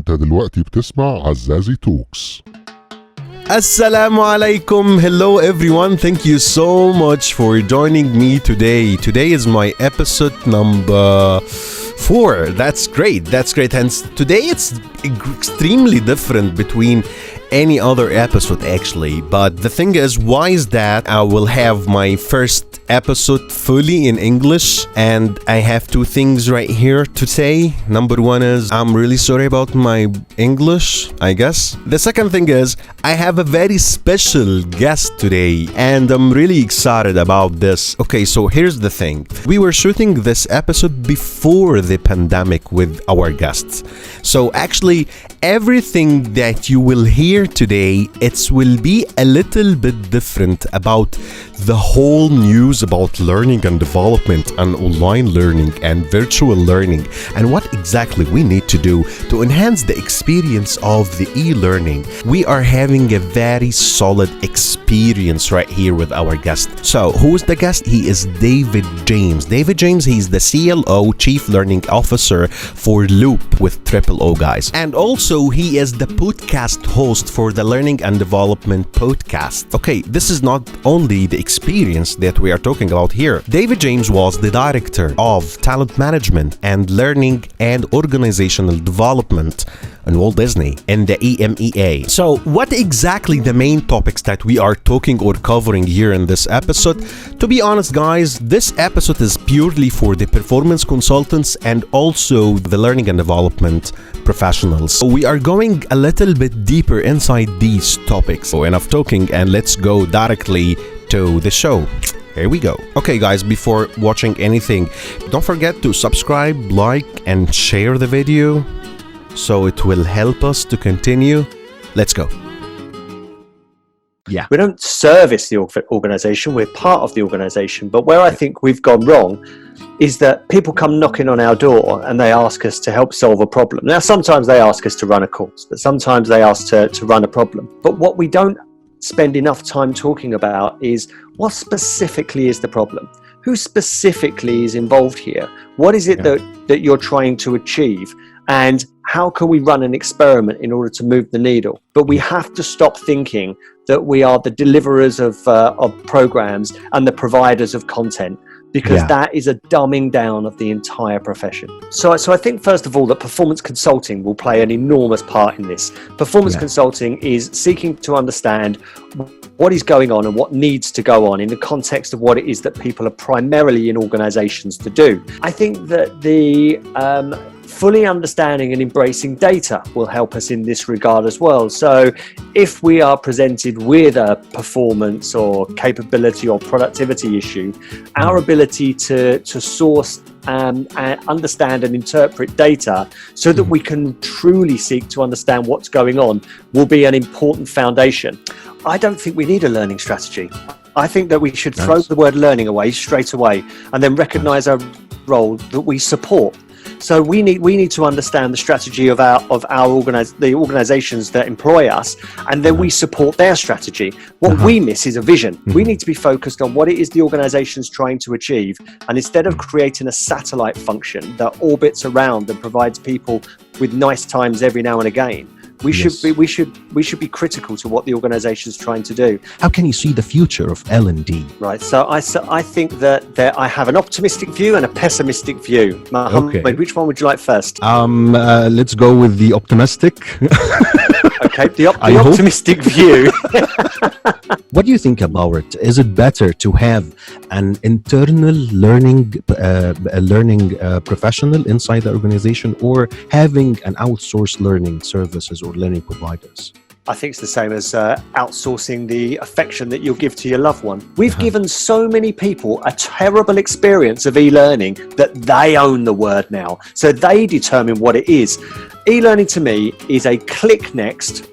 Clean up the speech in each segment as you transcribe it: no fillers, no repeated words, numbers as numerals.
انت دلوقتي بتسمع عزازي توكس. Assalamu alaikum. Hello everyone. Thank you so much for joining me today. Today is my episode number 4. That's great. And today it's extremely different between any other episode actually. But the thing is, why is that? I will have my first episode fully in English, and I have two things right here to say. Number one is I'm really sorry about my English, I guess. The second thing is I have a very special guest today, and I'm really excited about this. Okay, so here's the thing. We were shooting this episode before the pandemic with our guests. So actually, everything that you will hear today, it will be a little bit different about the whole news about learning and development and online learning and virtual learning and what exactly we need to do to enhance the experience of the e-learning. We are having a very solid experience right here with our guest. So who is the guest? He is David James. David James, he's the CLO, Chief Learning Officer for Loop with Triple O, guys. And also he is the podcast host for the Learning and Development podcast. Okay, this is not only the experience that we are talking about here. David James was the Director of Talent Management and Learning and Organizational Development in Walt Disney in the EMEA. So what exactly the main topics that we are talking or covering here in this episode? To be honest guys, this episode is purely for the performance consultants and also the learning and development professionals. So we are going a little bit deeper inside these topics. So enough talking and let's go directly to the show. Here we go. Okay guys, before watching anything, don't forget to subscribe, like and share the video so it will help us to continue. Let's go. Yeah. We don't service the organization, we're part of the organization, but where I think we've gone wrong is that people come knocking on our door and they ask us to help solve a problem. Now sometimes they ask us to run a course, but sometimes they ask to run a problem. But what we don't spend enough time talking about is what specifically is the problem? Who specifically is involved here? What is it that you're trying to achieve? And how can we run an experiment in order to move the needle? But we have to stop thinking that we are the deliverers of programs and the providers of content, because that is a dumbing down of the entire profession. So I think, first of all, that performance consulting will play an enormous part in this. Performance consulting is seeking to understand what is going on and what needs to go on in the context of what it is that people are primarily in organizations to do. I think that the fully understanding and embracing data will help us in this regard as well. So if we are presented with a performance or capability or productivity issue, our ability to source and understand and interpret data so that we can truly seek to understand what's going on will be an important foundation. I don't think we need a learning strategy. I think that we should throw the word learning away straight away and then recognize our role that we support. So we need to understand the strategy of the organizations that employ us, and then we support their strategy. What we miss is a vision. We need to be focused on what it is the organization's trying to achieve, and instead of creating a satellite function that orbits around and provides people with nice times every now and again, we should be critical to what the organization is trying to do. How can you see the future of L&D? Right. So I think that I have an optimistic view and a pessimistic view. Mohammed, which one would you like first? Let's go with the optimistic. Okay, the optimistic view. What do you think about it? Is it better to have an internal learning professional inside the organization, or having an outsourced learning services or learning providers? I think it's the same as outsourcing the affection that you'll give to your loved one. We've given so many people a terrible experience of e-learning that they own the word now. So they determine what it is. E-learning to me is a click next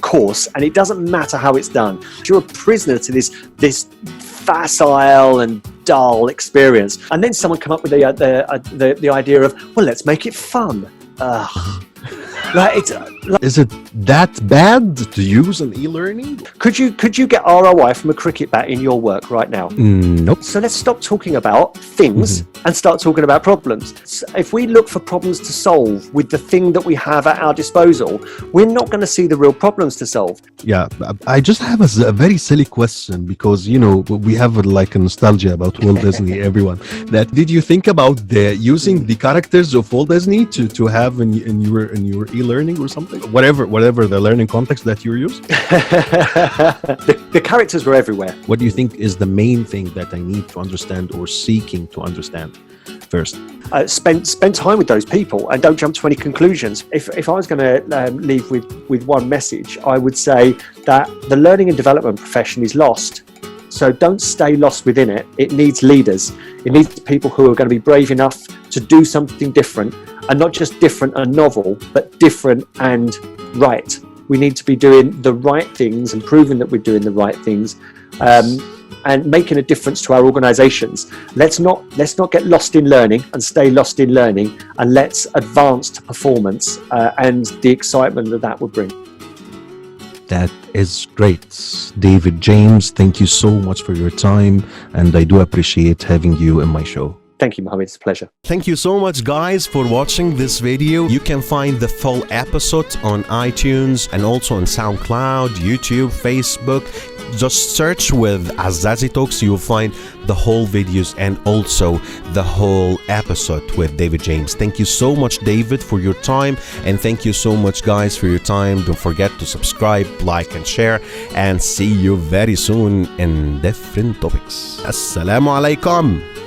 course, and it doesn't matter how it's done. You're a prisoner to this facile and dull experience. And then someone come up with the idea of, well, let's make it fun. Is it that bad to use an e-learning? Could you get ROI from a cricket bat in your work right now? Nope. So let's stop talking about things and start talking about problems. So if we look for problems to solve with the thing that we have at our disposal, we're not going to see the real problems to solve. Yeah, I just have a very silly question because, you know, we have like a nostalgia about Walt Disney, everyone. That did you think about using the characters of Walt Disney to have in your e-learning or something? Whatever the learning context that you use? The characters were everywhere. What do you think is the main thing that I need to understand or seeking to understand first? Spend time with those people and don't jump to any conclusions. If I was going to leave with one message, I would say that the learning and development profession is lost. So don't stay lost within it. It needs leaders. It needs people who are going to be brave enough to do something different, and not just different and novel, but different and right. We need to be doing the right things and proving that we're doing the right things, and making a difference to our organizations. Let's not get lost in learning and stay lost in learning, and let's advance to performance and the excitement that would bring. That is great. David James, thank you so much for your time, and I do appreciate having you in my show. Thank you, Mohammed. It's a pleasure. Thank you so much, guys, for watching this video. You can find the full episode on iTunes and also on Soundcloud, YouTube, Facebook. Just search with Azzazy Talks. You will find the whole videos and also the whole episode with David James. Thank you so much, David, for your time. And thank you so much, guys, for your time. Don't forget to subscribe, like, and share. And see you very soon in different topics. Assalamu alaikum.